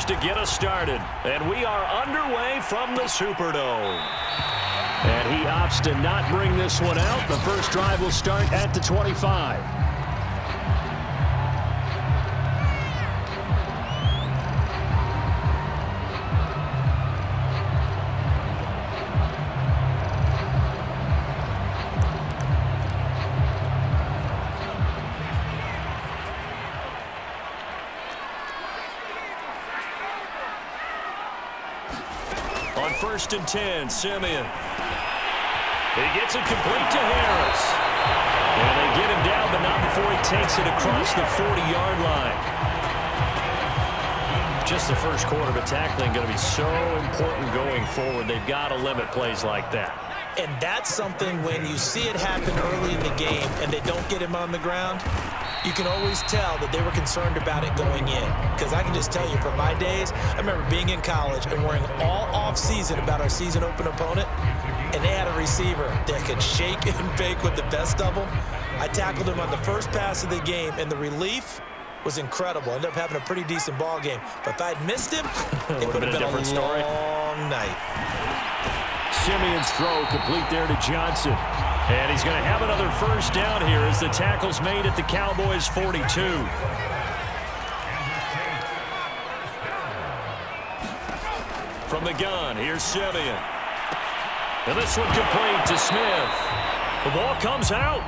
scores to get us started. And we are underway from the Superdome. And he opts to not bring this one out. The first drive will start at the 25. On 1st and 10, Simeon. He gets it complete to Harris. And they get him down, but not before he takes it across the 40-yard line. Just the first quarter, but tackling going to be so important going forward. They've got to limit plays like that. And that's something when you see it happen early in the game and they don't get him on the ground, you can always tell that they were concerned about it going in. Because I can just tell you from my days, I remember being in college and worrying all off-season about our season open opponent, and they had a receiver that could shake and bake with the best of them. I tackled him on the first pass of the game, and the relief was incredible. Ended up having a pretty decent ball game. But if I'd missed him, it would have been a different story. Long night. Simeon's throw complete there to Johnson. And he's going to have another first down here as the tackle's made at the Cowboys' 42. From the gun, here's Simeon. And this one complete to Smith. The ball comes out.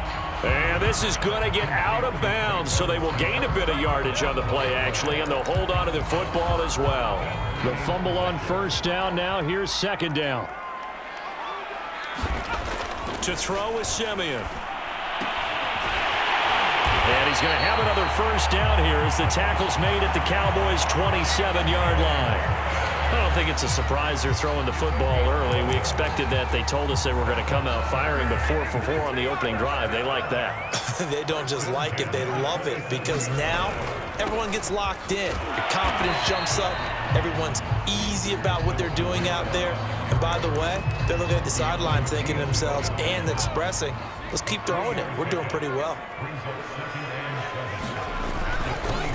And this is going to get out of bounds, so they will gain a bit of yardage on the play, actually, and they'll hold on to the football as well. The fumble on first down now. Here's second down. To throw is Simeon. And he's going to have another first down here as the tackle's made at the Cowboys' 27-yard line. I don't think it's a surprise they're throwing the football early. We expected that. They told us they were going to come out firing, but 4 for 4 on the opening drive. They like that. They don't just like it, they love it, because now everyone gets locked in. Your confidence jumps up. Everyone's easy about what they're doing out there. And by the way, they're looking at the sideline thinking to themselves and expressing, let's keep throwing it. We're doing pretty well.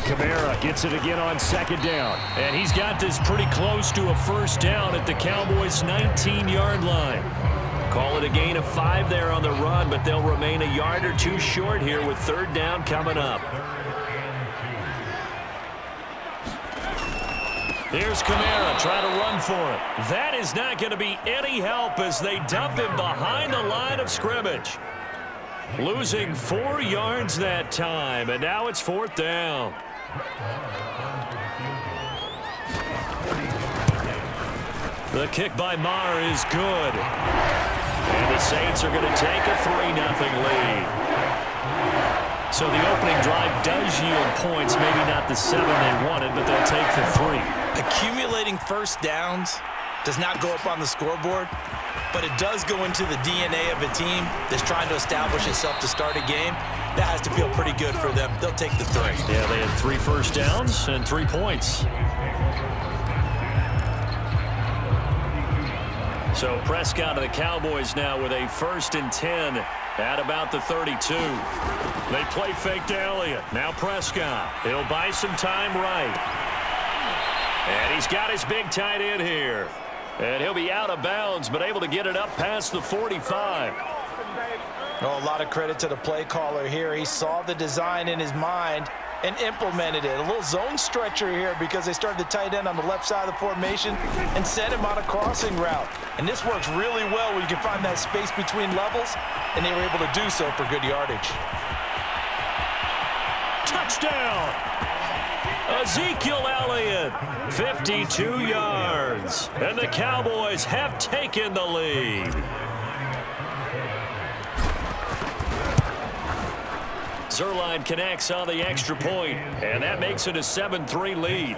Kamara gets it again on second down. And he's got this pretty close to a first down at the Cowboys' 19-yard line. Call it a gain of 5 there on the run, but they'll remain a yard or two short here with third down coming up. Here's Kamara trying to run for it. That is not going to be any help as they dump him behind the line of scrimmage. Losing 4 yards that time, and now it's fourth down. The kick by Maher is good. And the Saints are going to take a 3-0 lead. So the opening drive does yield points, maybe not the 7 they wanted, but they'll take the 3. Accumulating first downs does not go up on the scoreboard, but it does go into the DNA of a team that's trying to establish itself to start a game. That has to feel pretty good for them. They'll take the 3. Yeah, they had 3 first downs and 3 points. So Prescott of the Cowboys now with a 1st and 10 at about the 32. They play fake to Elliott. Now Prescott. He'll buy some time right. And he's got his big tight end here. And he'll be out of bounds, but able to get it up past the 45. Oh, a lot of credit to the play caller here. He saw the design in his mind and implemented it. A little zone stretcher here because they started the tight end on the left side of the formation and sent him on a crossing route. And this works really well when you can find that space between levels, and they were able to do so for good yardage. Touchdown! Ezekiel Elliott, 52 yards. And the Cowboys have taken the lead. Zerline connects on the extra point, and that makes it a 7-3 lead.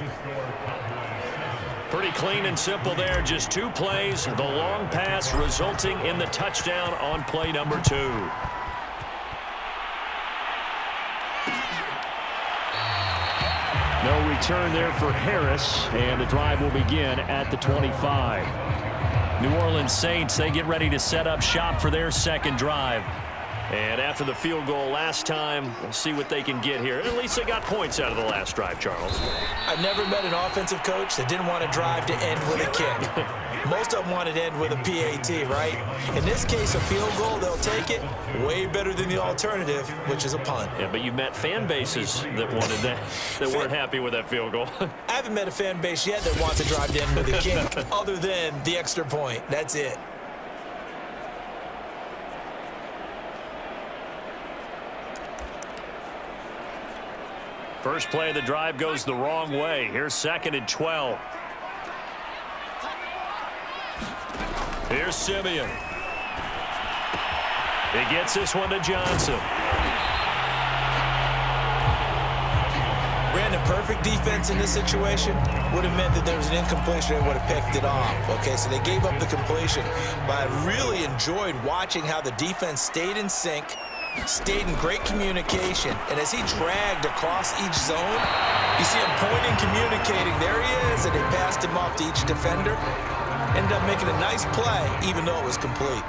Pretty clean and simple there. Just 2 plays. The long pass resulting in the touchdown on play number 2. No return there for Harris, and the drive will begin at the 25. New Orleans Saints, they get ready to set up shop for their second drive. And after the field goal last time, we'll see what they can get here. At least they got points out of the last drive, Charles. I've never met an offensive coach that didn't want to drive to end with a kick. Most of them wanted to end with a PAT, right? In this case, a field goal, they'll take it. Way better than the alternative, which is a punt. Yeah, but you've met fan bases that wanted that, that weren't happy with that field goal. I haven't met a fan base yet that wants to drive to end with a kick, other than the extra point. That's it. First play of the drive goes the wrong way. Here's 2nd and 12. Here's Simeon. He gets this one to Johnson. Ran the perfect defense in this situation. Would have meant that there was an incompletion and would have picked it off. Okay, so they gave up the completion. But I really enjoyed watching how the defense stayed in sync, stayed in great communication, and as he dragged across each zone, you see him pointing, communicating. There he is, and they passed him off to each defender. Ended up making a nice play, even though it was complete.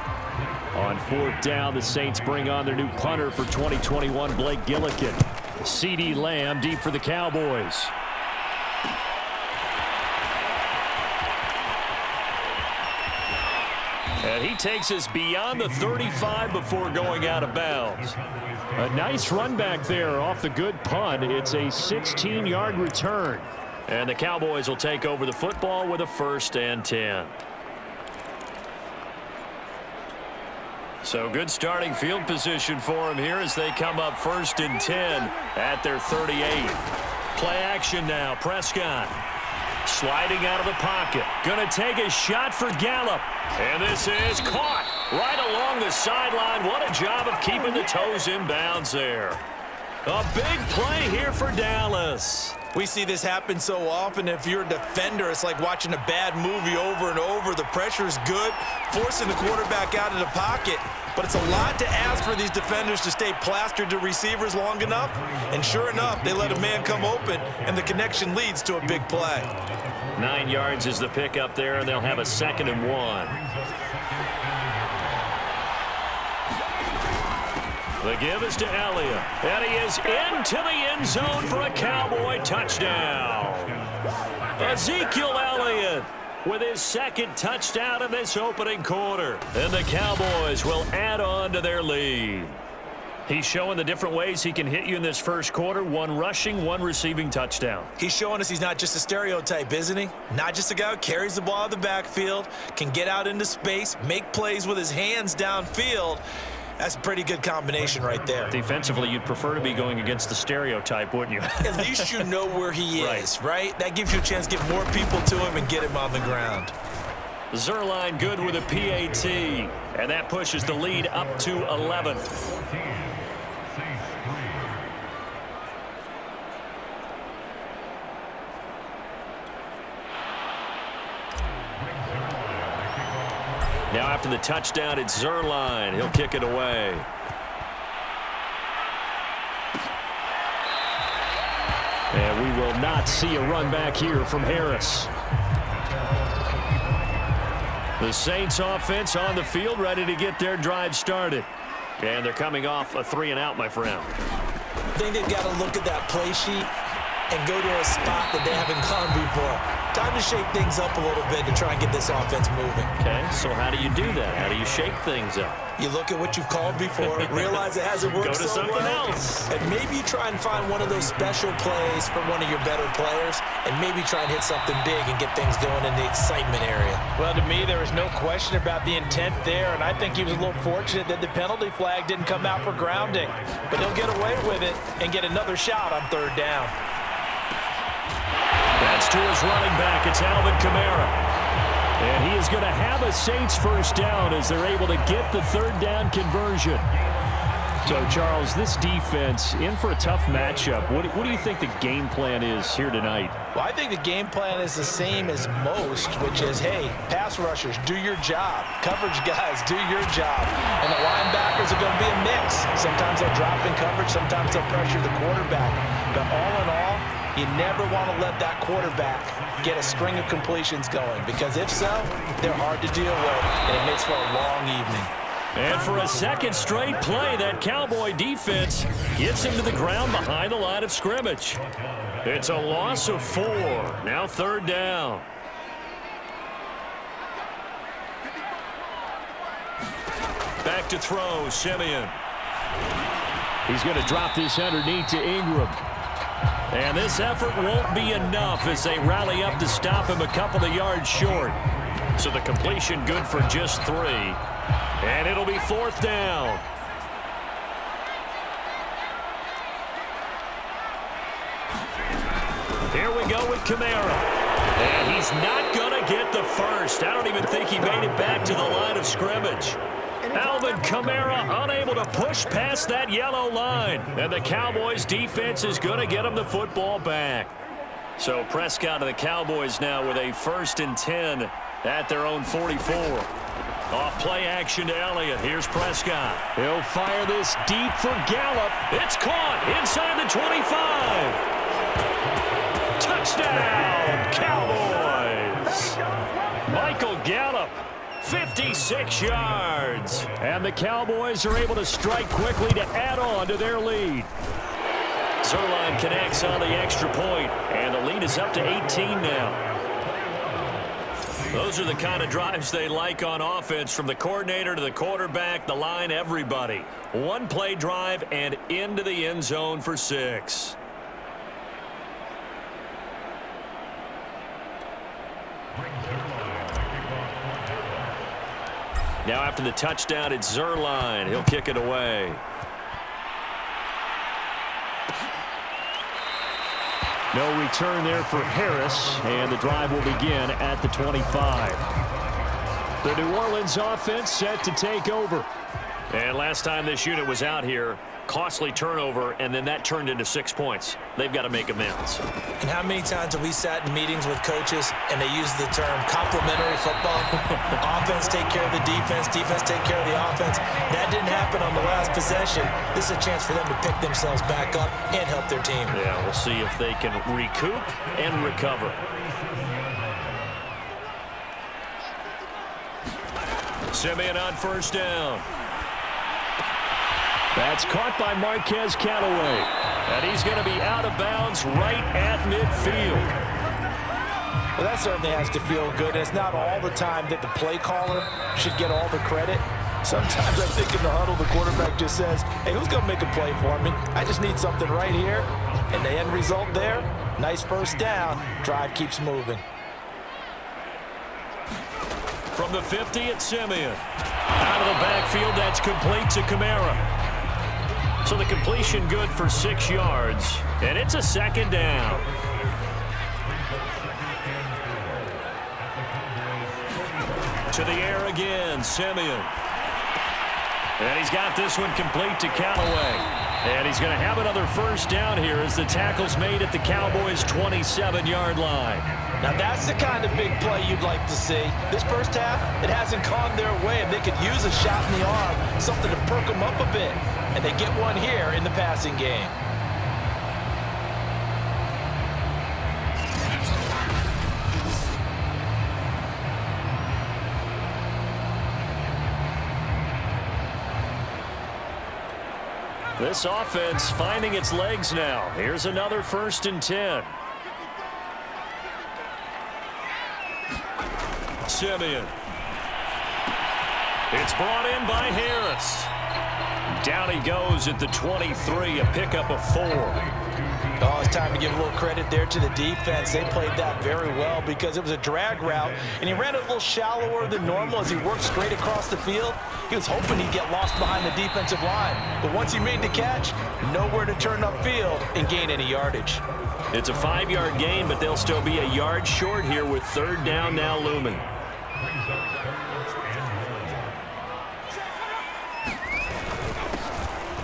On 4th down, the Saints bring on their new punter for 2021, Blake Gillikin. CeeDee Lamb deep for the Cowboys. And he takes us beyond the 35 before going out of bounds. A nice run back there off the good punt. It's a 16-yard return. And the Cowboys will take over the football with a 1st and 10. So good starting field position for them here as they come up 1st and 10 at their 38. Play action now. Prescott sliding out of the pocket. Going to take a shot for Gallup. And this is caught right along the sideline. What a job of keeping the toes in bounds there. A big play here for Dallas. We see this happen so often. If you're a defender, it's like watching a bad movie over and over. The pressure's good, forcing the quarterback out of the pocket. But it's a lot to ask for these defenders to stay plastered to receivers long enough. And sure enough, they let a man come open, and the connection leads to a big play. 9 yards is the pickup there, and they'll have a 2nd and 1. The give is to Elliott, and he is into the end zone for a Cowboy touchdown. Ezekiel Elliott with his 2nd touchdown of this opening quarter. And the Cowboys will add on to their lead. He's showing the different ways he can hit you in this first quarter. 1 rushing, 1 receiving touchdown. He's showing us he's not just a stereotype, isn't he? Not just a guy who carries the ball out of the backfield, can get out into space, make plays with his hands downfield. That's a pretty good combination right there. Defensively, you'd prefer to be going against the stereotype, wouldn't you? At least you know where he is, right? That gives you a chance to get more people to him and get him on the ground. Zuerlein good with a PAT, and that pushes the lead up to 11. Now after the touchdown, it's Zuerlein. He'll kick it away. And we will not see a run back here from Harris. The Saints offense on the field, ready to get their drive started. And they're coming off a 3-and-out, my friend. I think they've got to look at that play sheet and go to a spot that they haven't gone before. Time to shake things up a little bit to try and get this offense moving. Okay, so how do you do that? How do you shake things up? You look at what you've called before, realize it hasn't worked so well. Go to something else. And maybe you try and find one of those special plays for one of your better players, and maybe try and hit something big and get things going in the excitement area. Well, to me, there was no question about the intent there, and I think he was a little fortunate that the penalty flag didn't come out for grounding. But he'll get away with it and get another shot on 3rd down. That's to his running back. It's Alvin Kamara. And he is going to have a Saints 1st down as they're able to get the 3rd down conversion. So, Charles, this defense in for a tough matchup. What do you think the game plan is here tonight? Well, I think the game plan is the same as most, which is, hey, pass rushers, do your job. Coverage guys, do your job. And the linebackers are going to be a mix. Sometimes they'll drop in coverage. Sometimes they'll pressure the quarterback. But all in all, you never want to let that quarterback get a string of completions going, because if so, they're hard to deal with, and it makes for a long evening. And for a second straight play, that Cowboy defense gets him to the ground behind the line of scrimmage. It's a loss of 4. Now 3rd down. Back to throw, Simeon. He's going to drop this underneath to Ingram. And this effort won't be enough as they rally up to stop him a couple of yards short. So the completion good for just 3. And it'll be 4th down. Here we go with Kamara. And he's not going to get the first. I don't even think he made it back to the line of scrimmage. Alvin Kamara unable to push past that yellow line. And the Cowboys defense is going to get him the football back. So Prescott of the Cowboys now with a 1st and 10 at their own 44. Off play action to Elliott. Here's Prescott. He'll fire this deep for Gallup. It's caught inside the 25. Touchdown, Cowboys. Michael Gallup, 56 yards. And the Cowboys are able to strike quickly to add on to their lead. Zerline connects on the extra point, and the lead is up to 18 now. Those are the kind of drives they like on offense, from the coordinator to the quarterback, the line, everybody. One play drive and into the end zone for 6. Now after the touchdown, it's Zerline. He'll kick it away. No return there for Harris, and the drive will begin at the 25. The New Orleans offense set to take over. And last time this unit was out here, costly turnover, and then that turned into 6 points. They've got to make amends. And how many times have we sat in meetings with coaches and they use the term complementary football? Offense take care of the defense, defense take care of the offense. That didn't happen on the last possession. This is a chance for them to pick themselves back up and help their team. Yeah, we'll see if they can recoup and recover. Simeon on 1st down. That's caught by Marquez Callaway. And he's going to be out of bounds right at midfield. Well, that certainly has to feel good. It's not all the time that the play caller should get all the credit. Sometimes I think in the huddle, the quarterback just says, hey, who's going to make a play for me? I just need something right here. And the end result there, nice 1st down. Drive keeps moving. From the 50, it's Simeon. Out of the backfield, that's complete to Kamara. So the completion good for 6 yards, and it's a 2nd down. To the air again, Simeon. And he's got this one complete to Callaway. And he's going to have another 1st down here as the tackle's made at the Cowboys' 27-yard line. Now that's the kind of big play you'd like to see. This first half, it hasn't gone their way, and they could use a shot in the arm, something to perk them up a bit. And they get one here in the passing game. This offense finding its legs now. Here's another 1st and 10. Simeon. It's brought in by Harris. Down he goes at the 23, a pickup of 4. Oh, it's time to give a little credit there to the defense. They played that very well because it was a drag route, and he ran it a little shallower than normal as he worked straight across the field. He was hoping he'd get lost behind the defensive line, but once he made the catch, nowhere to turn upfield and gain any yardage. It's a 5-yard gain, but they'll still be a yard short here with 3rd down now looming.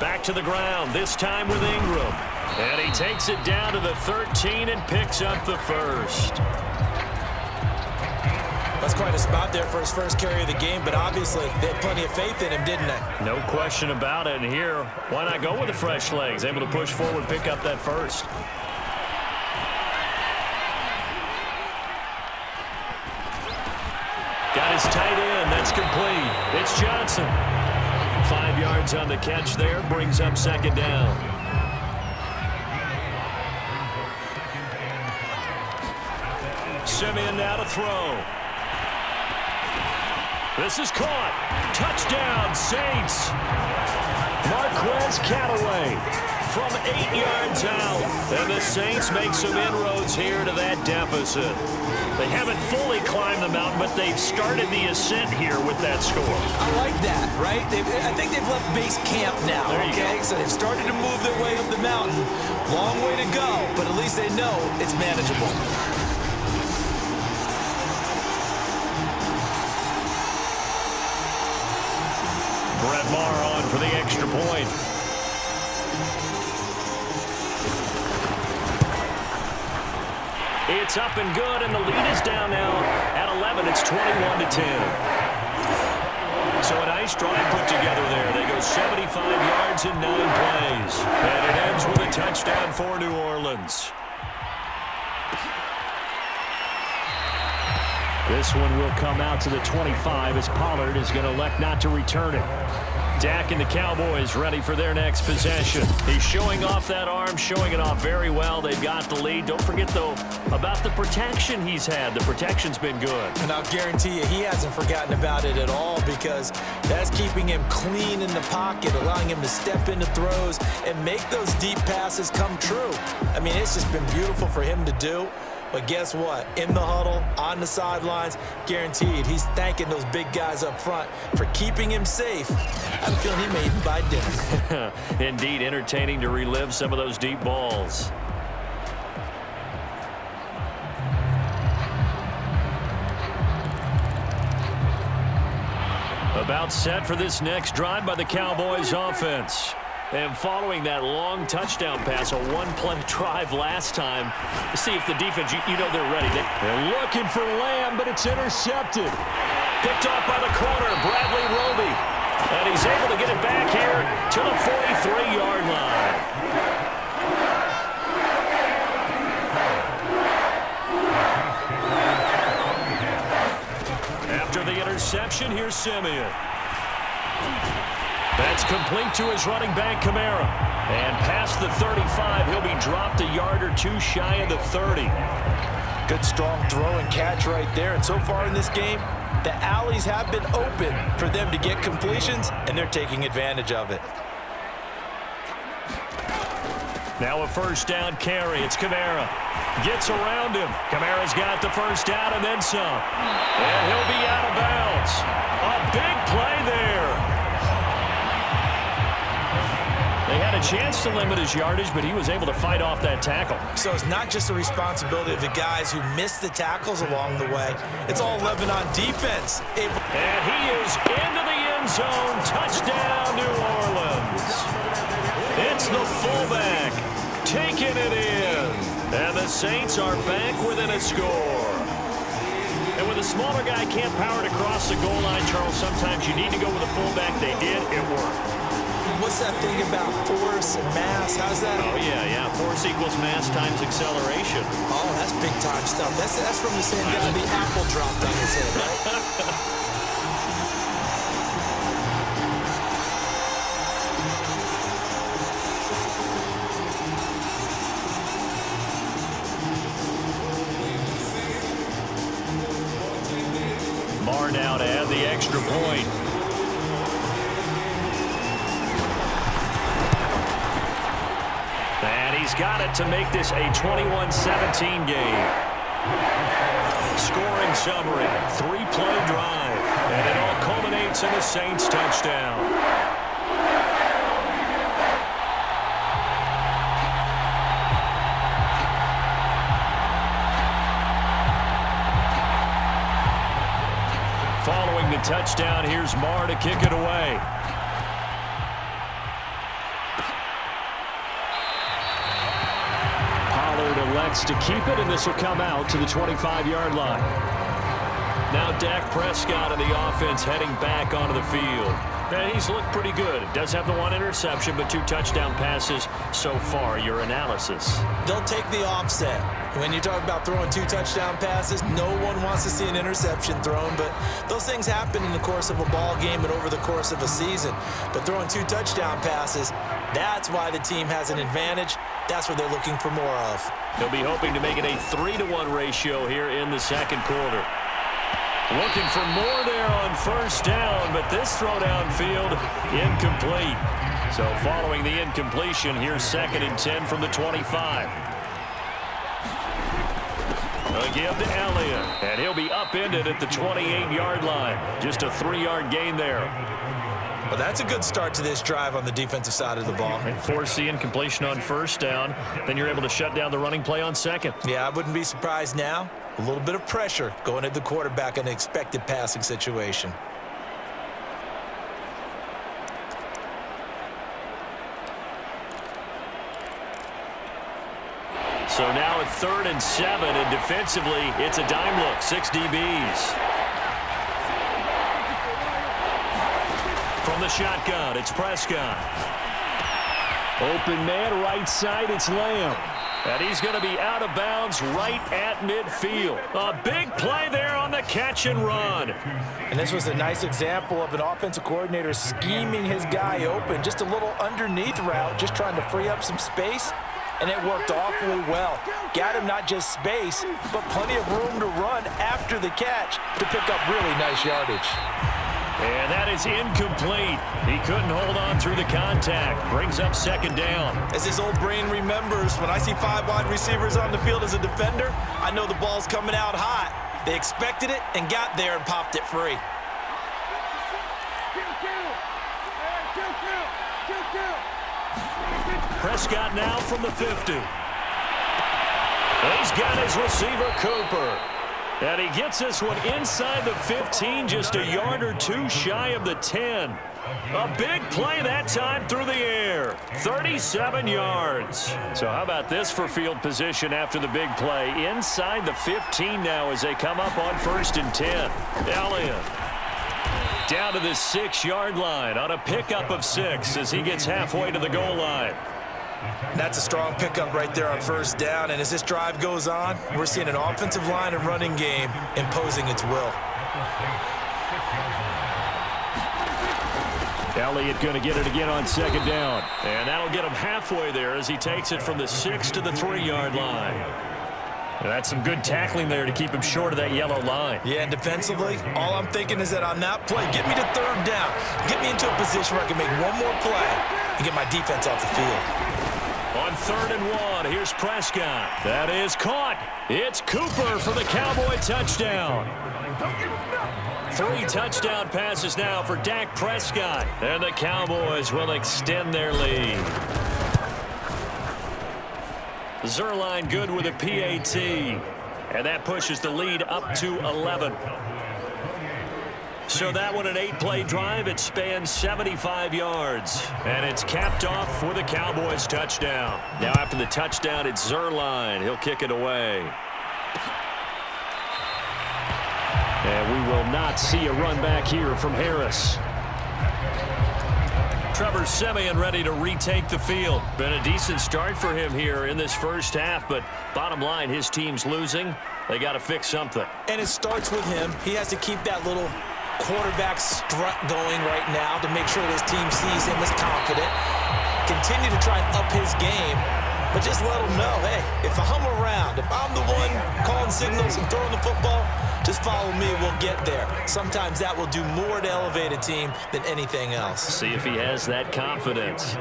Back to the ground, this time with Ingram. And he takes it down to the 13 and picks up the 1st. That's quite a spot there for his first carry of the game, but obviously they had plenty of faith in him, didn't they? No question about it. And here, why not go with the fresh legs? Able to push forward, pick up that 1st. Got his tight end. That's complete. It's Johnson. 5 yards on the catch there. Brings up second down. Simeon now to throw. This is caught. Touchdown, Saints. Marquez Callaway from 8 yards out. And the Saints make some inroads here to that deficit. They haven't fully climbed the mountain, but they've started the ascent here with that score. I like that, right? I think they've left base camp now, okay? So they've started to move their way up the mountain. Long way to go, but at least they know it's manageable. Brett Maher on for the extra point. It's up and good, and the lead is down now at 11. It's 21-10. So a nice drive put together there. They go 75 yards in 9 plays. And it ends with a touchdown for New Orleans. This one will come out to the 25 as Pollard is going to elect not to return it. Dak and the Cowboys ready for their next possession. He's showing off that arm, showing it off very well. They've got the lead. Don't forget, though, about the protection he's had. The protection's been good. And I'll guarantee you he hasn't forgotten about it at all, because that's keeping him clean in the pocket, allowing him to step into throws and make those deep passes come true. I mean, it's just been beautiful for him to do. But guess what? In the huddle, on the sidelines, guaranteed he's thanking those big guys up front for keeping him safe. I'm feeling he may even buy dinner. Indeed, entertaining to relive some of those deep balls. About set for this next drive by the Cowboys offense. And following that long touchdown pass, a one-play drive last time, see if the defense, you know they're ready. They're looking for Lamb, but it's intercepted. Picked off by the corner, Bradley Roby. And he's able to get it back here to the 43-yard line. After the interception, here's Simeon. That's complete to his running back, Kamara. And past the 35, he'll be dropped a yard or two shy of the 30. Good strong throw and catch right there. And so far in this game, the alleys have been open for them to get completions, and they're taking advantage of it. Now a first down carry. It's Kamara. Gets around him. Kamara's got the first down and then some. And he'll be out of bounds. A big play there. They had a chance to limit his yardage, but he was able to fight off that tackle. So it's not just the responsibility of the guys who missed the tackles along the way. It's all 11 on defense. And he is into the end zone. Touchdown, New Orleans. It's the fullback taking it in. And the Saints are back within a score. And when the smaller guy can't power it across the goal line, Charles, sometimes you need to go with a fullback. They did. It worked. What's that thing about force and mass? How's that? Oh, yeah. Force equals mass times acceleration. Oh, that's big-time stuff. That's from the same guy the apple dropped on his head, right? Maher now to add the extra point. And he's got it to make this a 21-17 game. Scoring summary, 3-play drive. And it all culminates in a Saints touchdown. Following the touchdown, here's Maher to kick it away. Pollard elects to keep it, and this will come out to the 25-yard line. Now Dak Prescott and the offense heading back onto the field. And he's looked pretty good. Does have the one interception, but 2 touchdown passes so far. Your analysis? They'll take the offset. When you talk about throwing 2 touchdown passes, no one wants to see an interception thrown, but those things happen in the course of a ball game and over the course of a season. But throwing 2 touchdown passes, that's why the team has an advantage. That's what they're looking for more of. They'll be hoping to make it a 3-to-1 ratio here in the second quarter. Looking for more there on first down, but this throw downfield incomplete. So following the incompletion, here's 2nd and 10 from the 25. A give to Elliott, and he'll be upended at the 28-yard line. Just a 3-yard gain there. Well, that's a good start to this drive on the defensive side of the ball. And force the incompletion on first down, then you're able to shut down the running play on second. Yeah, I wouldn't be surprised now. A little bit of pressure going at the quarterback in an expected passing situation. So now at 3rd and 7, and defensively, it's a dime look, 6 DBs. From the shotgun, it's Prescott. Open man, right side, it's Lamb. And he's going to be out of bounds right at midfield. A big play there on the catch and run. And this was a nice example of an offensive coordinator scheming his guy open. Just a little underneath route, just trying to free up some space. And it worked awfully well. Got him not just space, but plenty of room to run after the catch to pick up really nice yardage. And that is incomplete. He couldn't hold on through the contact. Brings up 2nd down. As his old brain remembers, when I see 5 wide receivers on the field as a defender, I know the ball's coming out hot. They expected it and got there and popped it free. Prescott now from the 50. He's got his receiver, Cooper. And he gets this one inside the 15, just a yard or 2 shy of the 10. A big play that time through the air. 37 yards. So how about this for field position after the big play? Inside the 15 now as they come up on 1st and 10. Elliott down to the 6-yard line on a pickup of 6 as he gets halfway to the goal line. That's a strong pickup right there on 1st down. And as this drive goes on, we're seeing an offensive line and running game imposing its will. Elliott going to get it again on 2nd down. And that'll get him halfway there as he takes it from the 6 to the 3-yard line. And that's some good tackling there to keep him short of that yellow line. Yeah, and defensively, all I'm thinking is that on that play, get me to 3rd down. Get me into a position where I can make one more play and get my defense off the field. On 3rd and 1, here's Prescott. That is caught. It's Cooper for the Cowboy touchdown. 3 touchdown passes now for Dak Prescott. And the Cowboys will extend their lead. Zerline good with a PAT. And that pushes the lead up to 11. So that one, an 8-play drive. It spans 75 yards. And it's capped off for the Cowboys touchdown. Now after the touchdown, it's Zerline. He'll kick it away. And we will not see a run back here from Harris. Trevor Simeon ready to retake the field. Been a decent start for him here in this first half, but bottom line, his team's losing. They got to fix something. And it starts with him. He has to keep that little quarterback strut going right now to make sure his team sees him as confident. Continue to try and up his game, but just let him know, hey, if I'm around, if I'm the one calling signals and throwing the football, just follow me, we'll get there. Sometimes that will do more to elevate a team than anything else. See if he has that confidence.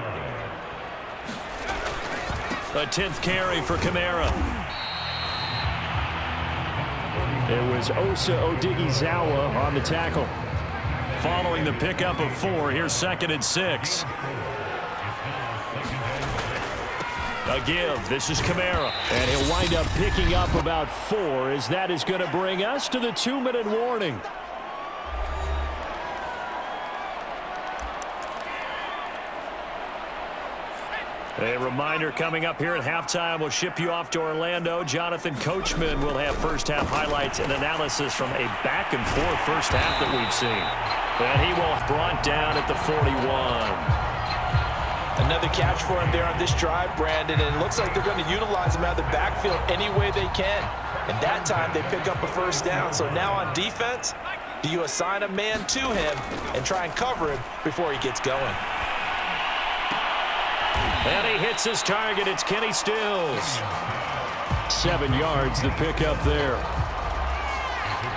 A 10th carry for Kamara. It was Osa Odighizuwa on the tackle. Following the pickup of 4, here's 2nd and 6. A give. This is Kamara. And he'll wind up picking up about 4 as that is going to bring us to the 2-minute warning. A reminder coming up here at halftime. We'll ship you off to Orlando. Jonathan Coachman will have first-half highlights and analysis from a back-and-forth first half that we've seen. And he will brought down at the 41. Another catch for him there on this drive, Brandon, and it looks like they're going to utilize him out of the backfield any way they can. And that time, they pick up a first down. So now on defense, do you assign a man to him and try and cover him before he gets going? And he hits his target. It's Kenny Stills. 7 yards, the pickup there.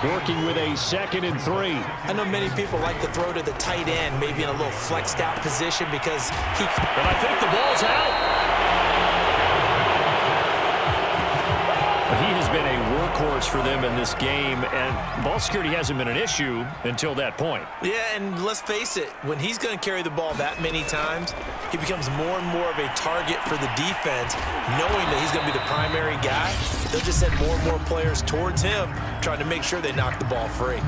Working with a 2nd and 3. I know many people like to throw to the tight end, maybe in a little flexed out position because he... And I think the ball's out. He has been a workhorse for them in this game, and ball security hasn't been an issue until that point. Yeah, and let's face it, when he's going to carry the ball that many times, he becomes more and more of a target for the defense, knowing that he's going to be the primary guy. They'll just send more and more players towards him, trying to make sure they knock the ball free.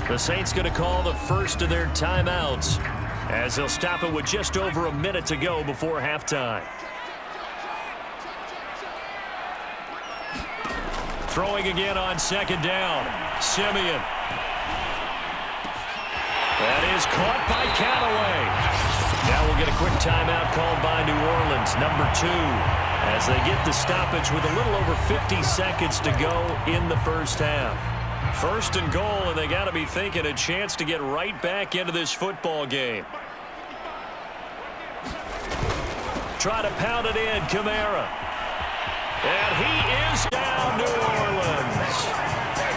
The Saints going to call the first of their timeouts as they'll stop it with just over a minute to go before halftime. Throwing again on 2nd down. Simeon. That is caught by Callaway. Now we'll get a quick timeout called by New Orleans, number 2, as they get the stoppage with a little over 50 seconds to go in the first half. 1st and goal, and they got to be thinking a chance to get right back into this football game. Try to pound it in, Kamara. And he is down, New Orleans.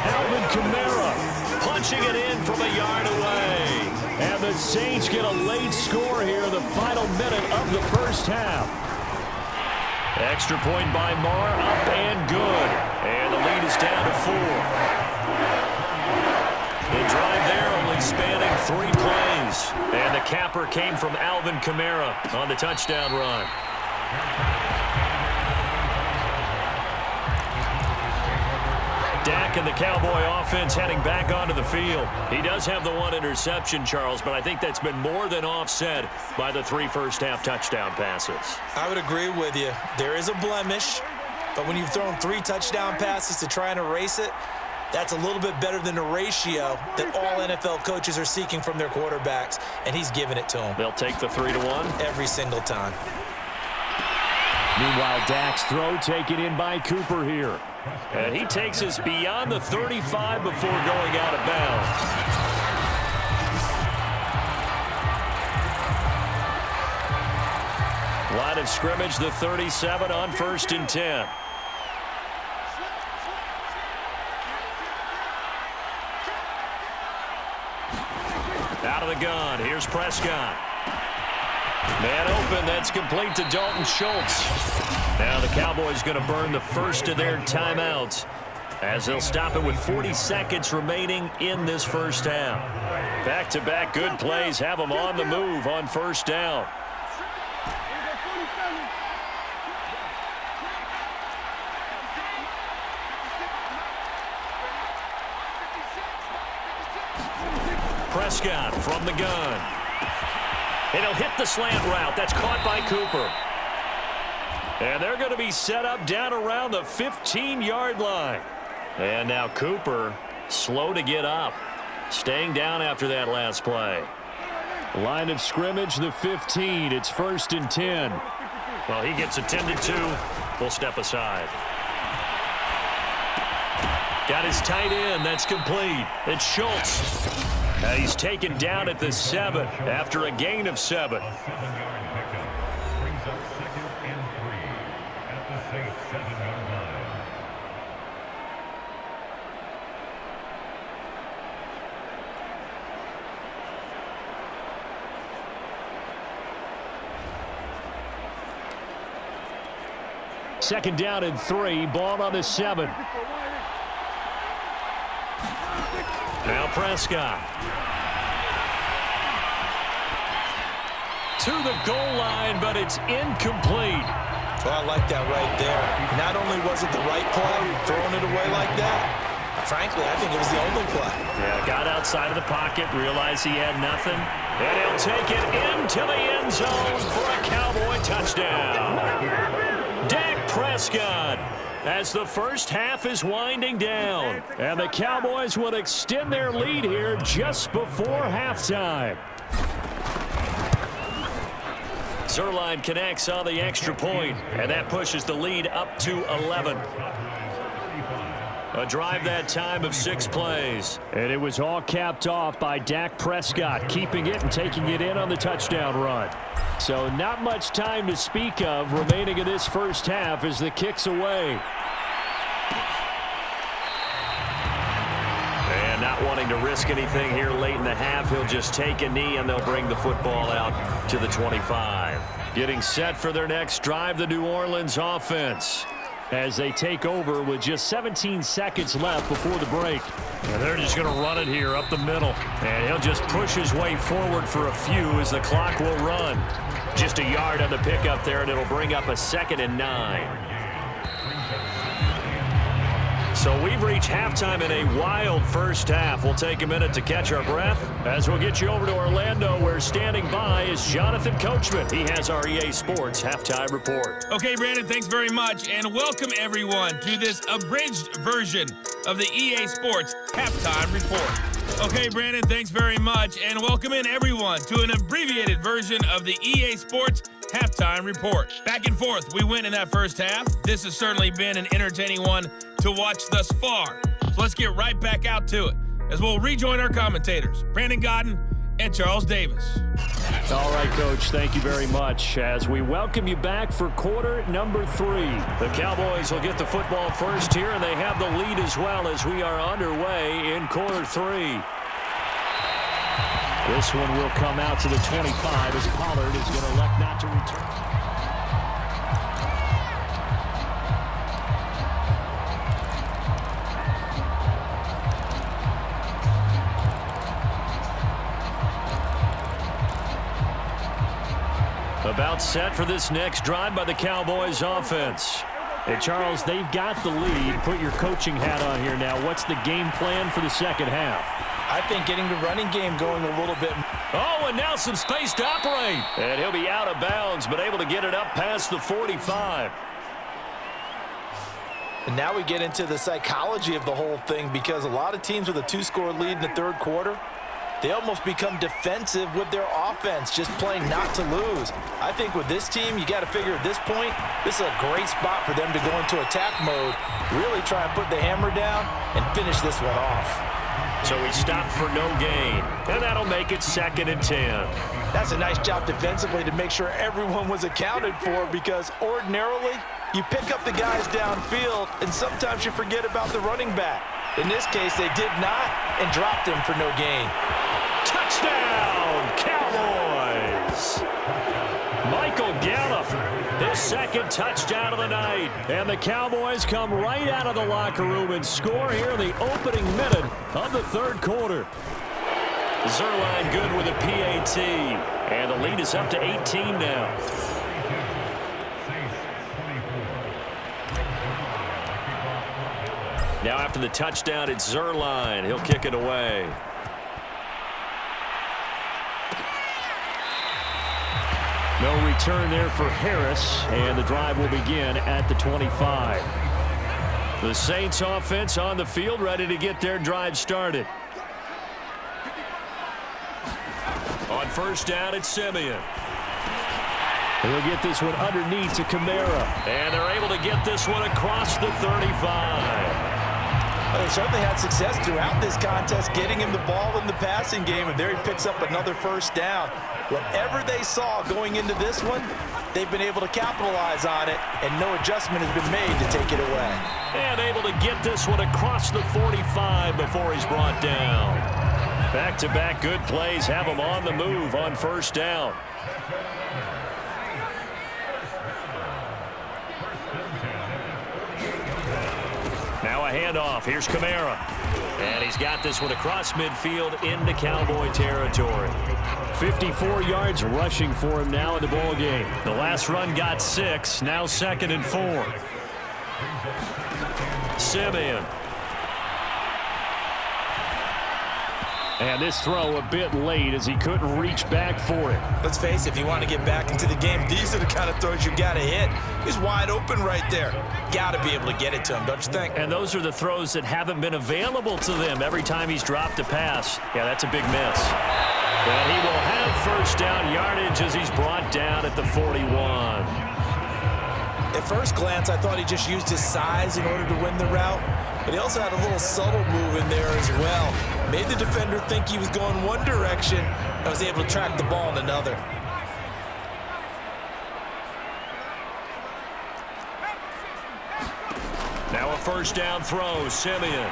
Alvin Kamara punching it in from a yard away. And the Saints get a late score here in the final minute of the first half. Extra point by Marr, up and good. And the lead is down to 4. The drive there only spanning 3 plays. And the capper came from Alvin Kamara on the touchdown run. Dak and the Cowboy offense heading back onto the field. He does have the 1 interception, Charles, but I think that's been more than offset by the 3 first-half touchdown passes. I would agree with you. There is a blemish, but when you've thrown 3 touchdown passes to try and erase it, that's a little bit better than the ratio that all NFL coaches are seeking from their quarterbacks, and he's giving it to them. They'll take the 3-1? Every single time. Meanwhile, Dak's throw taken in by Cooper here. And he takes us beyond the 35 before going out of bounds. Line of scrimmage, the 37 on 1st and 10. Out of the gun, here's Prescott. Man open, that's complete to Dalton Schultz. Now the Cowboys going to burn the first of their timeouts as they'll stop it with 40 seconds remaining in this first half. Back-to-back good plays have them on the move on 1st down. Prescott from the gun. And he'll hit the slant route. That's caught by Cooper. And they're going to be set up down around the 15-yard line. And now Cooper, slow to get up. Staying down after that last play. Line of scrimmage, the 15. It's 1st and 10. Well, he gets attended to. We'll step aside. Got his tight end. That's complete. It's Schultz. He's taken down at the 7 after a gain of 7. Second down and 3. Ball on the 7. Now Prescott. To the goal line, but it's incomplete. Well, I like that right there. Not only was it the right play, throwing it away like that, frankly, I think it was the only play. Yeah, got outside of the pocket, realized he had nothing, and he'll take it into the end zone for a Cowboy touchdown. Dak Prescott, as the first half is winding down, and the Cowboys will extend their lead here just before halftime. Zuerlein connects on the extra point, and that pushes the lead up to 11. A drive that time of 6 plays. And it was all capped off by Dak Prescott, keeping it and taking it in on the touchdown run. So not much time to speak of remaining in this first half as the kick's away. And not wanting to risk anything here late in the half, he'll just take a knee and they'll bring the football out to the 25. Getting set for their next drive, the New Orleans offense, as they take over with just 17 seconds left before the break. And they're just going to run it here up the middle. And he'll just push his way forward for a few as the clock will run. Just a yard on the pickup there, and it'll bring up a 2nd and 9. So we've reached halftime in a wild first half. We'll take a minute to catch our breath as we'll get you over to Orlando, where standing by is Jonathan Coachman. He has our EA Sports Halftime Report. Okay, Brandon, thanks very much, and welcome everyone to this abridged version of the EA Sports Halftime Report. Okay, Brandon, thanks very much, and welcome in everyone to an abbreviated version of the EA Sports Halftime Report. Back and forth, we went in that first half. This has certainly been an entertaining one to watch thus far. So let's get right back out to it as we'll rejoin our commentators, Brandon Godden and Charles Davis. All right, Coach, thank you very much as we welcome you back for quarter number 3. The Cowboys will get the football first here, and they have the lead as well as we are underway in quarter 3. This one will come out to the 25 as Pollard is going to elect not to return. About set for this next drive by the Cowboys offense. And Charles, they've got the lead. Put your coaching hat on here now. What's the game plan for the second half? I think getting the running game going a little bit. Oh, and now some space to operate. And he'll be out of bounds, but able to get it up past the 45. And now we get into the psychology of the whole thing, because a lot of teams with a 2-score lead in the third quarter, they almost become defensive with their offense, just playing not to lose. I think with this team, you got to figure at this point, this is a great spot for them to go into attack mode, really try and put the hammer down and finish this one off. So he stopped for no gain, and that'll make it 2nd and 10. That's a nice job defensively to make sure everyone was accounted for, because ordinarily, you pick up the guys downfield, and sometimes you forget about the running back. In this case, they did not, and dropped him for no gain. Touchdown, Cowboys! Michael Gallup, his 2nd touchdown of the night. And the Cowboys come right out of the locker room and score here in the opening minute of the third quarter. Zuerlein good with a PAT. And the lead is up to 18 now. Now after the touchdown, it's Zuerlein. He'll kick it away. No return there for Harris, and the drive will begin at the 25. The Saints offense on the field, ready to get their drive started. On first down, it's Simeon. He'll get this one underneath to Kamara, and they're able to get this one across the 35. Well, they certainly had success throughout this contest, getting him the ball in the passing game, and there he picks up another first down. Whatever they saw going into this one, they've been able to capitalize on it, and no adjustment has been made to take it away. And able to get this one across the 45 before he's brought down. Back-to-back good plays have him on the move on first down. Now a handoff. Here's Kamara. And he's got this one across midfield into Cowboy territory. 54 yards rushing for him now in the ball game. The last run got 6. Now 2nd and 4. Simeon. And this throw a bit late as he couldn't reach back for it. Let's face it, if you want to get back into the game, these are the kind of throws you got to hit. He's wide open right there. Got to be able to get it to him, don't you think? And those are the throws that haven't been available to them every time he's dropped a pass. Yeah, that's a big miss. And he will have first down yardage as he's brought down at the 41. At first glance, I thought he just used his size in order to win the route, but he also had a little subtle move in there as well. Made the defender think he was going one direction and was able to track the ball in another. Now a first down throw, Simeon.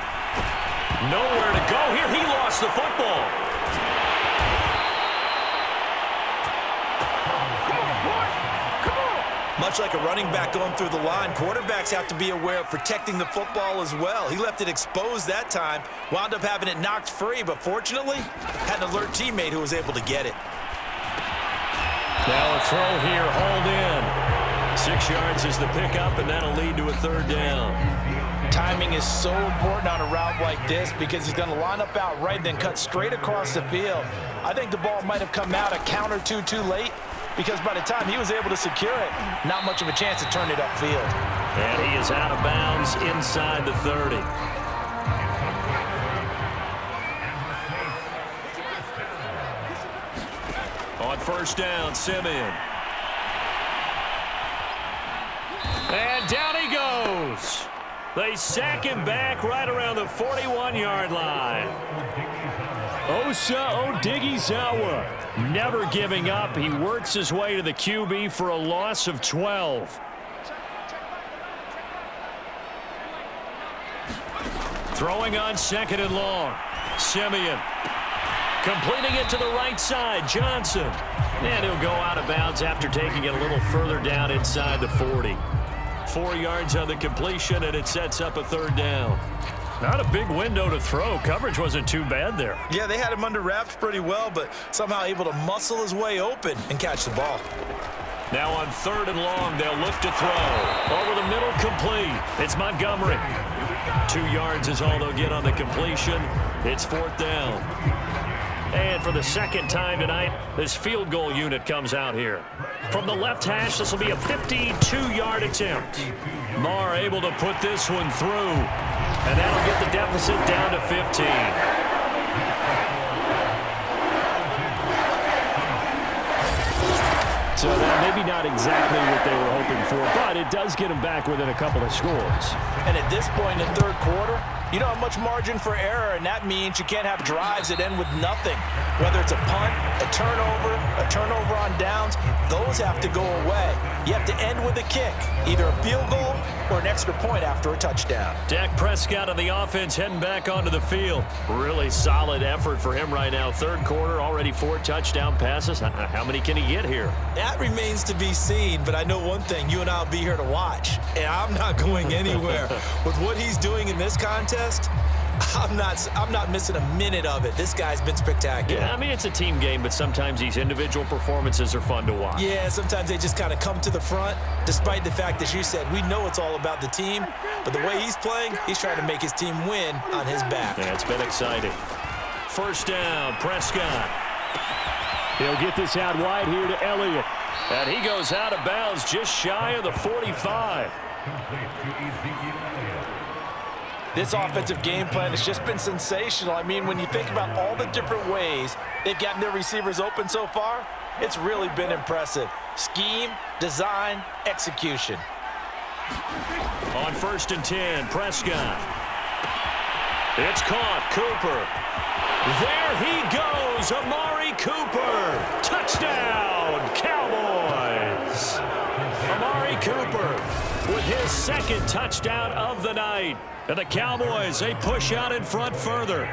Nowhere to go here. He lost the football. Much like a running back going through the line, quarterbacks have to be aware of protecting the football as well. He left it exposed that time, wound up having it knocked free, but fortunately, had an alert teammate who was able to get it. Now a throw here, hauled in. 6 yards is the pickup, and that'll lead to a third down. Timing is so important on a route like this because he's going to line up out right and then cut straight across the field. I think the ball might have come out a count or two too late, because by the time he was able to secure it, not much of a chance to turn it upfield. And he is out of bounds inside the 30. On first down, Simeon. And down he goes. They sack him back right around the 41-yard line. Osa Odighizuwa never giving up. He works his way to the QB for a loss of 12. Throwing on second and long. Simeon completing it to the right side. Johnson. And he'll go out of bounds after taking it a little further down inside the 40. 4 yards on the completion, and it sets up a third down. Not a big window to throw. Coverage wasn't too bad there. Yeah, they had him under wraps pretty well, but somehow able to muscle his way open and catch the ball. Now on third and long, they'll look to throw. Over the middle, complete. It's Montgomery. 2 yards is all they'll get on the completion. It's fourth down. And for the second time tonight, this field goal unit comes out here. From the left hash, this will be a 52-yard attempt. Marr able to put this one through. And that'll get the deficit down to 15. So that maybe not exactly what they were hoping for, but it does get them back within a couple of scores. And at this point in the third quarter, you don't have much margin for error, and that means you can't have drives that end with nothing. Whether it's a punt, a turnover on downs, those have to go away. You have to end with a kick, either a field goal or an extra point after a touchdown. Dak Prescott on the offense heading back onto the field. Really solid effort for him right now. Third quarter, already 4 touchdown passes. How many can he get here? That remains to be seen, but I know one thing. You and I will be here to watch, and I'm not going anywhere. With what he's doing in this contest, I'm not missing a minute of it. This guy's been spectacular. Yeah, I mean, it's a team game, but sometimes these individual performances are fun to watch. Yeah, sometimes they just kind of come to the front, despite the fact, as you said, we know it's all about the team, but the way he's playing, he's trying to make his team win on his back. Yeah, it's been exciting. First down, Prescott. He'll get this out wide here to Elliott. And he goes out of bounds just shy of the 45. This offensive game plan has just been sensational. I mean, when you think about all the different ways they've gotten their receivers open so far, it's really been impressive. Scheme, design, execution. On first and 10, Prescott. It's caught. Cooper. There he goes. Amari Cooper. Touchdown, Cowboys. Amari Cooper with his second touchdown of the night. And the Cowboys, they push out in front further.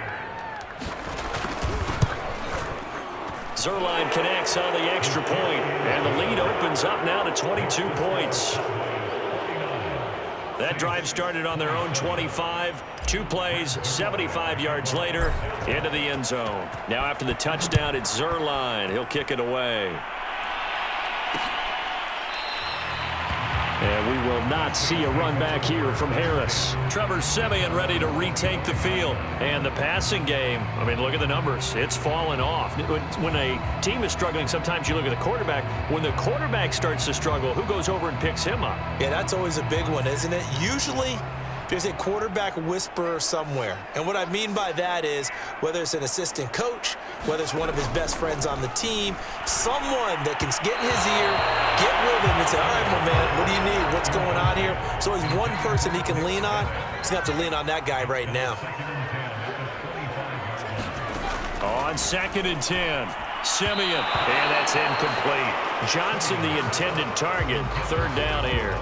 Zuerlein connects on the extra point, and the lead opens up now to 22 points. That drive started on their own 25. 2 plays, 75 yards later, into the end zone. Now after the touchdown, it's Zuerlein. He'll kick it away. And we will not see a run back here from Harris. Trevor Simeon ready to retake the field. And the passing game, I mean, look at the numbers. It's fallen off. When a team is struggling, sometimes you look at the quarterback. When the quarterback starts to struggle, who goes over and picks him up? Yeah, that's always a big one, isn't it? Usually, there's a quarterback whisperer somewhere. And what I mean by that is whether it's an assistant coach, whether it's one of his best friends on the team, someone that can get in his ear, get with him and say, all right, my man, what do you need? What's going on here? So he's one person he can lean on. He's going to have to lean on that guy right now. On 2nd and 10, Simeon, and that's incomplete. Johnson, the intended target, 3rd down here.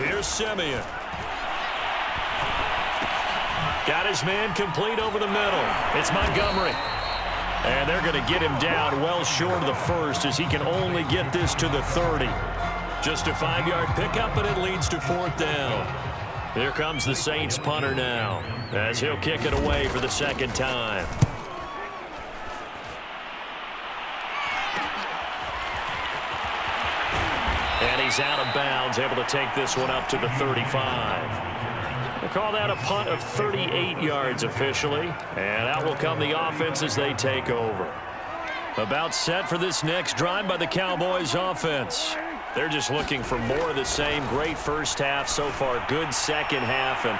Here's Simeon. Got his man complete over the middle. It's Montgomery. And they're going to get him down well short of the first as he can only get this to the 30. Just a 5-yard pickup, and it leads to 4th down. Here comes the Saints punter now as he'll kick it away for the 2nd time. And he's out of bounds, able to take this one up to the 35. They call that a punt of 38 yards officially. And out will come the offense as they take over. About set for this next drive by the Cowboys offense. They're just looking for more of the same. Great first half so far. Good second half. And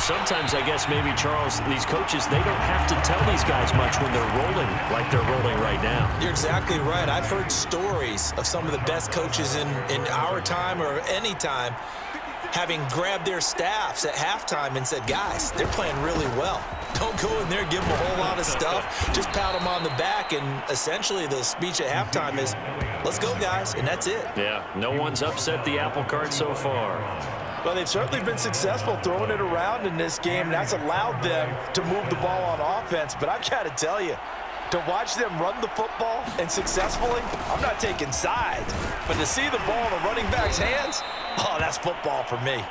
sometimes, I guess, maybe, Charles, these coaches, they don't have to tell these guys much when they're rolling like they're rolling right now. You're exactly right. I've heard stories of some of the best coaches in our time or any time having grabbed their staffs at halftime and said, guys, they're playing really well. Don't go in there, give them a whole lot of stuff. Just pat them on the back, and essentially the speech at halftime is, let's go, guys, and that's it. Yeah, no one's upset the apple cart so far. Well, they've certainly been successful throwing it around in this game. That's allowed them to move the ball on offense. But I've got to tell you, to watch them run the football and successfully, I'm not taking sides. But to see the ball in a running back's hands, oh, that's football for me.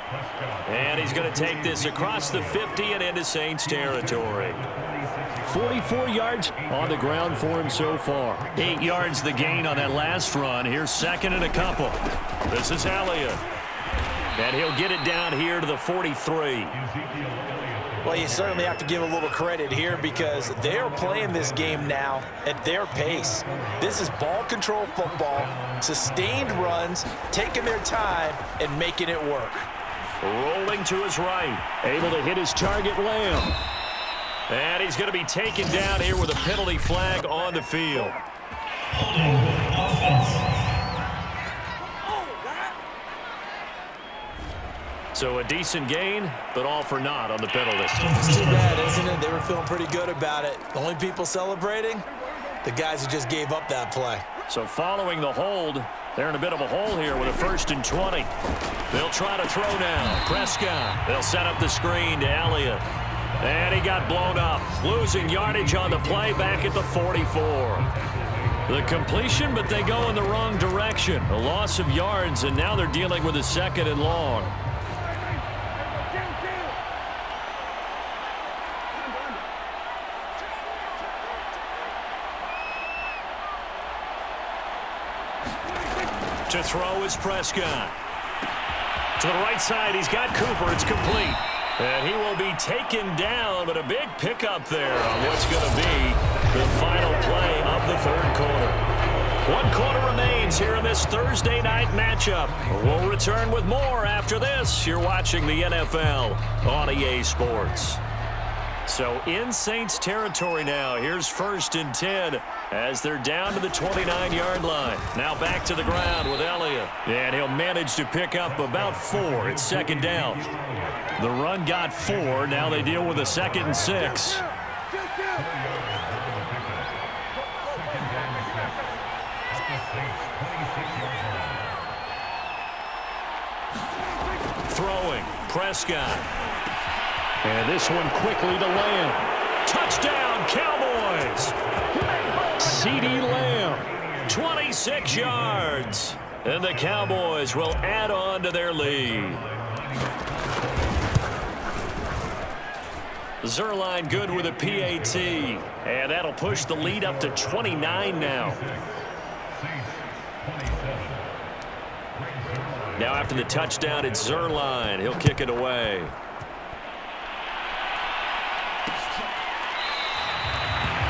And he's going to take this across the 50 and into Saints territory. 44 yards on the ground for him so far. 8 yards the gain on that last run. Here's 2nd and a couple. This is Elliott. And he'll get it down here to the 43. Well, you certainly have to give a little credit here because they're playing this game now at their pace. This is ball control football, sustained runs, taking their time, and making it work. Rolling to his right, able to hit his target, Lamb. And he's going to be taken down here with a penalty flag on the field. So a decent gain, but all for naught on the penalty. It's too bad, isn't it? They were feeling pretty good about it. The only people celebrating, the guys who just gave up that play. So following the hold, they're in a bit of a hole here with a 1st and 20. They'll try to throw now. Prescott. They'll set up the screen to Elliott. And he got blown up. Losing yardage on the play back at the 44. The completion, but they go in the wrong direction. A loss of yards, and now they're dealing with a 2nd and long. To throw is Prescott. To the right side, he's got Cooper. It's complete. And he will be taken down, but a big pickup there on what's going to be the final play of the 3rd quarter. 1 quarter remains here in this Thursday night matchup. We'll return with more after this. You're watching the NFL on EA Sports. So in Saints territory now. Here's 1st and 10 as they're down to the 29-yard line. Now back to the ground with Elliott. And he'll manage to pick up about 4. It's 2nd down. The run got 4. Now they deal with a 2nd and 6. Throwing. Prescott. And this one quickly to Lamb. Touchdown, Cowboys! CeeDee Lamb, 26 yards. And the Cowboys will add on to their lead. Zerline good with a PAT. And that'll push the lead up to 29 now. Now after the touchdown, it's Zerline. He'll kick it away.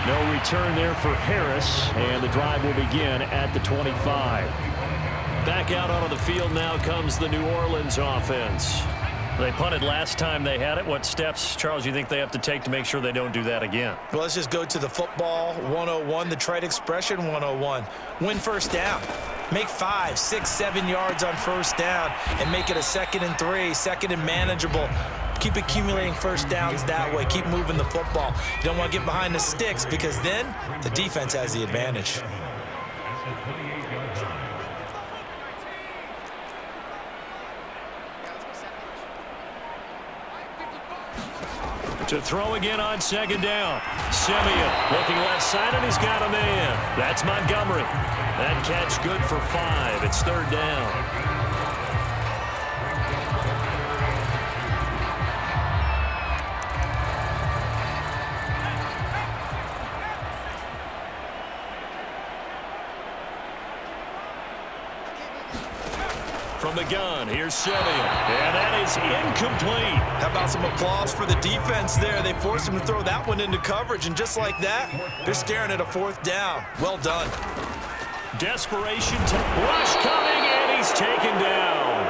No return there for Harris, and the drive will begin at the 25. Back out onto the field now comes the New Orleans offense. They punted last time they had it. What steps, Charles, you think they have to take to make sure they don't do that again? Well, let's just go to the football 101, the trade expression 101. Win first down. Make 5, 6, 7 yards on first down and make it a 2nd and 3, 2nd and manageable. Keep accumulating first downs that way. Keep moving the football. You don't want to get behind the sticks because then the defense has the advantage. To throw again on 2nd down. Simeon looking left side, and he's got a man. That's Montgomery. That catch good for 5. It's 3rd down. From the gun, here's Simeon. And that is incomplete. How about some applause for the defense there? They forced him to throw that one into coverage, and just like that, they're staring at a 4th down. Well done. Desperation rush coming, and he's taken down.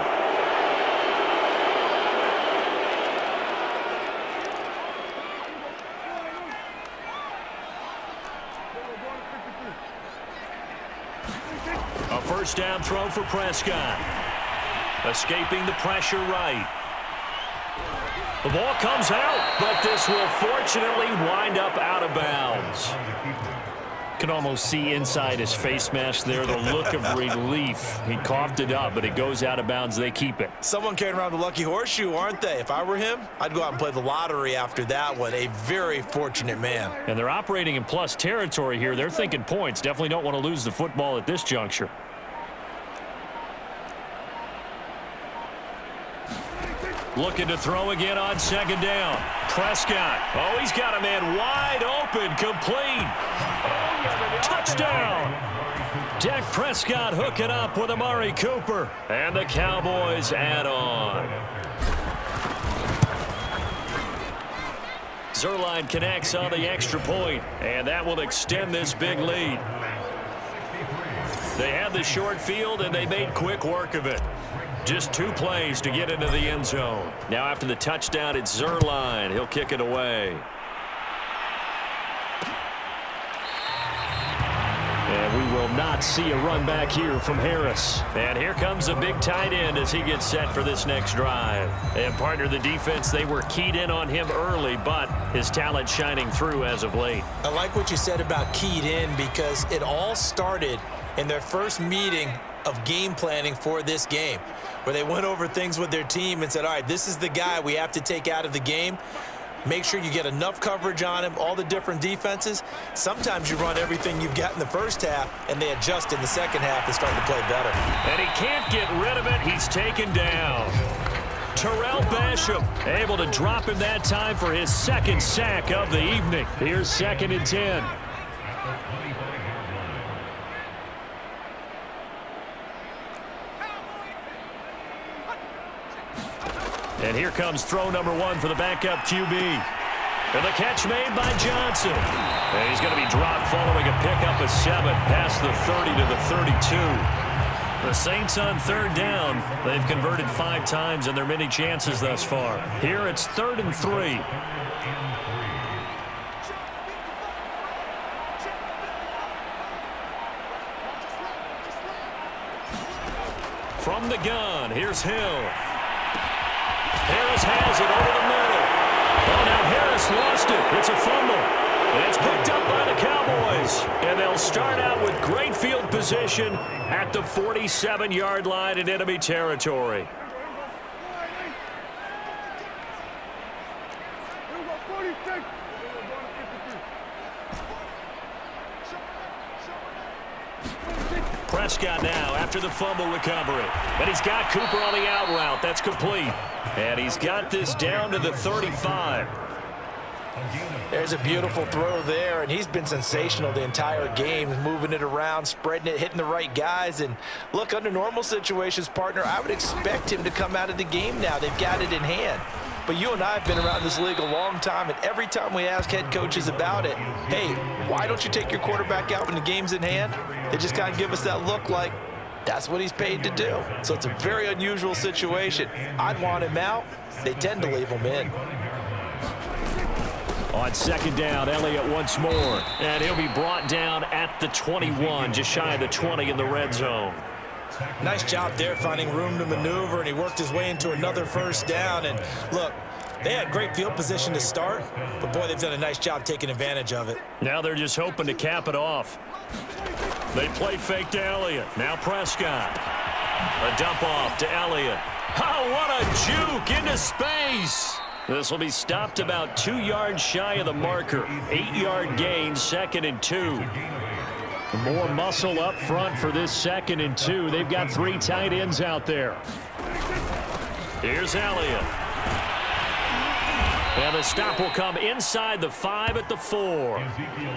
A first down throw for Prescott. Escaping the pressure right. The ball comes out, but this will fortunately wind up out of bounds. Can almost see inside his face mask there the look of relief. He coughed it up, but it goes out of bounds. They keep it. Someone carrying around the lucky horseshoe, aren't they? If I were him, I'd go out and play the lottery after that one. A very fortunate man. And they're operating in plus territory here. They're thinking points. Definitely don't want to lose the football at this juncture. Looking to throw again on 2nd down. Prescott. Oh, he's got a man wide open. Complete. Touchdown. Dak Prescott hooking up with Amari Cooper. And the Cowboys add on. Zerline connects on the extra point, and that will extend this big lead. They had the short field, and they made quick work of it. Just 2 plays to get into the end zone. Now after the touchdown, it's Zerline. He'll kick it away. And we will not see a run back here from Harris. And here comes a big tight end as he gets set for this next drive. And partner, the defense, they were keyed in on him early, but his talent shining through as of late. I like what you said about keyed in because it all started in their first meeting of game planning for this game, where they went over things with their team and said, all right, this is the guy we have to take out of the game. Make sure you get enough coverage on him, all the different defenses. Sometimes you run everything you've got in the first half, and they adjust in the second half and start to play better. And he can't get rid of it. He's taken down. Terrell Basham able to drop him that time for his 2nd sack of the evening. Here's 2nd and 10. And here comes throw number 1 for the backup QB. And the catch made by Johnson. And he's going to be dropped following a pickup of 7 past the 30 to the 32. The Saints on 3rd down. They've converted 5 times in their many chances thus far. Here it's 3rd and 3. From the gun, here's Hill. Harris has it over the middle. Oh, now Harris lost it. It's a fumble. And it's picked up by the Cowboys. And they'll start out with great field position at the 47-yard line in enemy territory. Prescott now after the fumble recovery. And he's got Cooper on the out route. That's complete. And he's got this down to the 35. There's a beautiful throw there, and he's been sensational the entire game, moving it around, spreading it, hitting the right guys. And look, under normal situations, partner, I would expect him to come out of the game now. They've got it in hand. But you and I have been around this league a long time, and every time we ask head coaches about it, hey, why don't you take your quarterback out when the game's in hand? They just kind of give us that look like that's what he's paid to do. So it's a very unusual situation. I'd want him out. They tend to leave him in. On second down, Elliott once more. And he'll be brought down at the 21, just shy of the 20 in the red zone. Nice job there finding room to maneuver, and he worked his way into another first down. And look, they had great field position to start, but boy, they've done a nice job taking advantage of it. Now they're just hoping to cap it off. They play fake to Elliott. Now Prescott. A dump off to Elliott. Oh, what a juke into space. This will be stopped about 2 yards shy of the marker. 8-yard gain, 2nd and 2. More muscle up front for this 2nd and 2. They've got 3 tight ends out there. Here's Elliott. And the stop will come inside the 5 at the 4.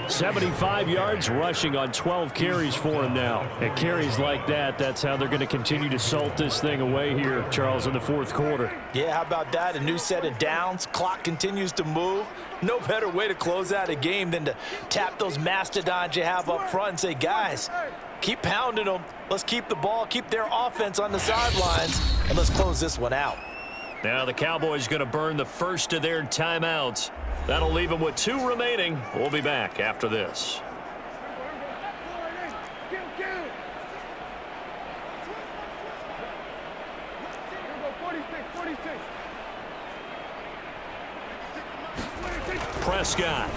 75 yards rushing on 12 carries for him now. And carries like that, that's how they're going to continue to salt this thing away here, Charles, in the 4th quarter. Yeah, how about that? A new set of downs. Clock continues to move. No better way to close out a game than to tap those mastodons you have up front and say, guys, keep pounding them. Let's keep the ball, keep their offense on the sidelines, and let's close this one out. Now the Cowboys going to burn the first of their timeouts. That'll leave them with 2 remaining. We'll be back after this. Prescott.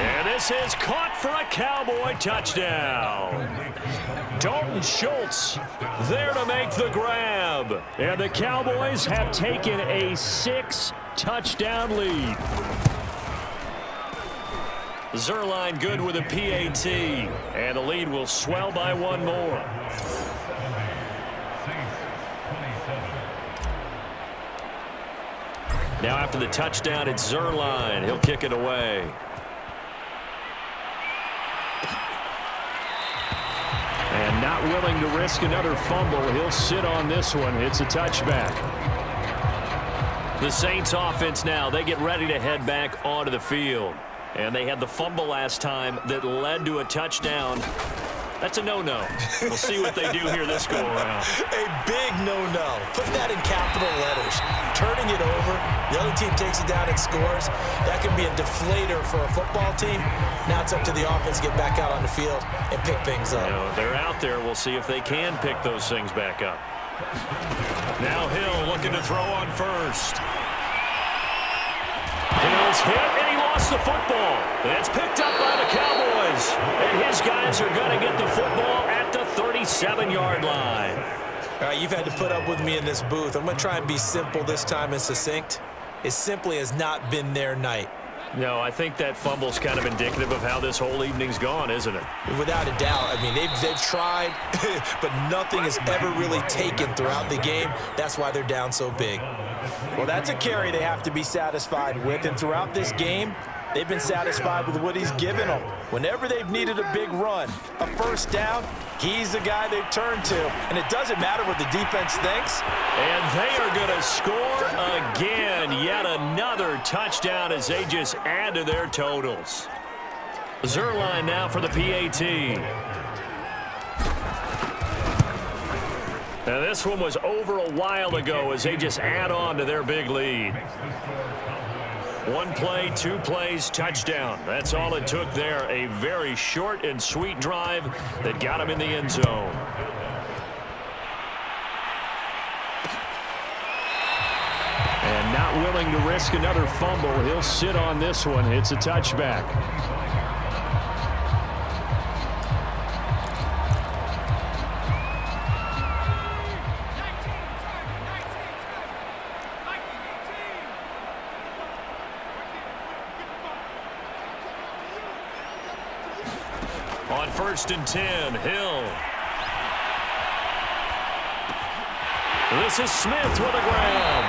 And this is caught for a Cowboy touchdown. Dalton Schultz there to make the grab. And the Cowboys have taken a 6-touchdown lead. Zerline good with a PAT. And the lead will swell by 1 more. Now after the touchdown, it's Zerline. He'll kick it away. And not willing to risk another fumble. He'll sit on this one. It's a touchback. The Saints offense now, they get ready to head back onto the field. And they had the fumble last time that led to a touchdown. That's a no-no. We'll see what they do here this go-around. A big no-no. Put that in capital letters. Turning it over, the other team takes it down and scores. That can be a deflator for a football team. Now it's up to the offense to get back out on the field and pick things up. You know, they're out there. We'll see if they can pick those things back up. Now Hill looking to throw on first. Hill's hit, and he lost the football. It's picked up by the Cowboys. And his guys are going to get the football at the 37-yard line. All right, you've had to put up with me in this booth. I'm going to try and be simple this time and succinct. It simply has not been their night. No, I think that fumble's kind of indicative of how this whole evening's gone, isn't it? Without a doubt. I mean, they've tried, but nothing is ever really taken throughout the game. That's why they're down so big. Well, that's a carry they have to be satisfied with, and throughout this game, they've been satisfied with what he's given them. Whenever they've needed a big run, a first down, he's the guy they've turned to. And it doesn't matter what the defense thinks. And they are going to score again. Yet another touchdown as they just add to their totals. Zerline now for the PAT. Now this one was over a while ago as they just add on to their big lead. 1 play, 2 plays, touchdown. That's all it took there. A very short and sweet drive that got him in the end zone. And not willing to risk another fumble. He'll sit on this one. It's a touchback. On 1st and 10, Hill. This is Smith with a grab.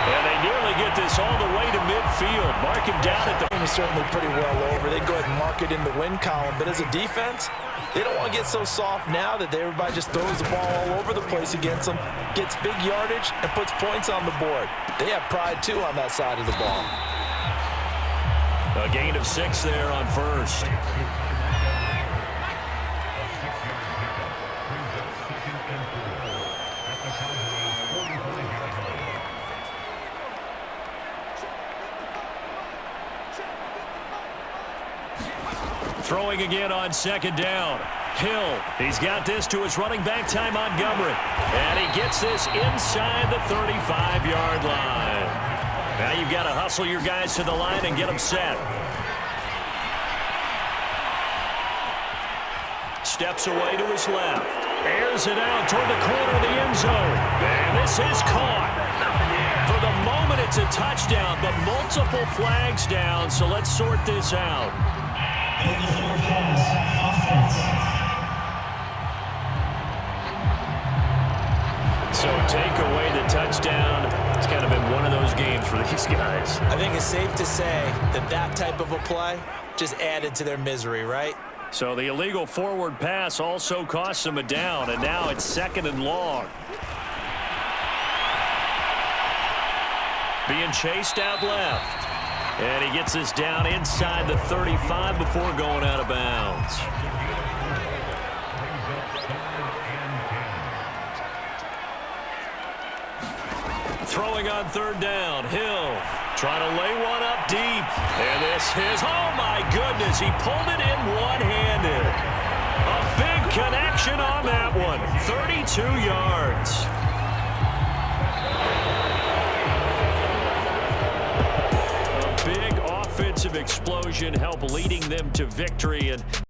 And they nearly get this all the way to midfield. Mark him down at the... Game is certainly pretty well over. They go ahead and mark it in the win column. But as a defense, they don't want to get so soft now that everybody just throws the ball all over the place against them, gets big yardage, and puts points on the board. They have pride, too, on that side of the ball. A gain of 6 there on first. Throwing again on second down. Hill, he's got this to his running back, Ty Montgomery. And he gets this inside the 35-yard line. Now you've got to hustle your guys to the line and get them set. Steps away to his left. Airs it out toward the corner of the end zone. And this is caught. For the moment, it's a touchdown, but multiple flags down, so let's sort this out. So take away the touchdown. It's kind of been one of those games for these guys. I think it's safe to say that that type of a play just added to their misery, right? So the illegal forward pass also costs them a down, and now it's 2nd and long. Being chased out left. And he gets this down inside the 35 before going out of bounds. Throwing on 3rd down. Hill trying to lay one up deep. And this is, oh my goodness, he pulled it in one-handed. A big connection on that one. 32 yards. Big offensive explosion helped leading them to victory. And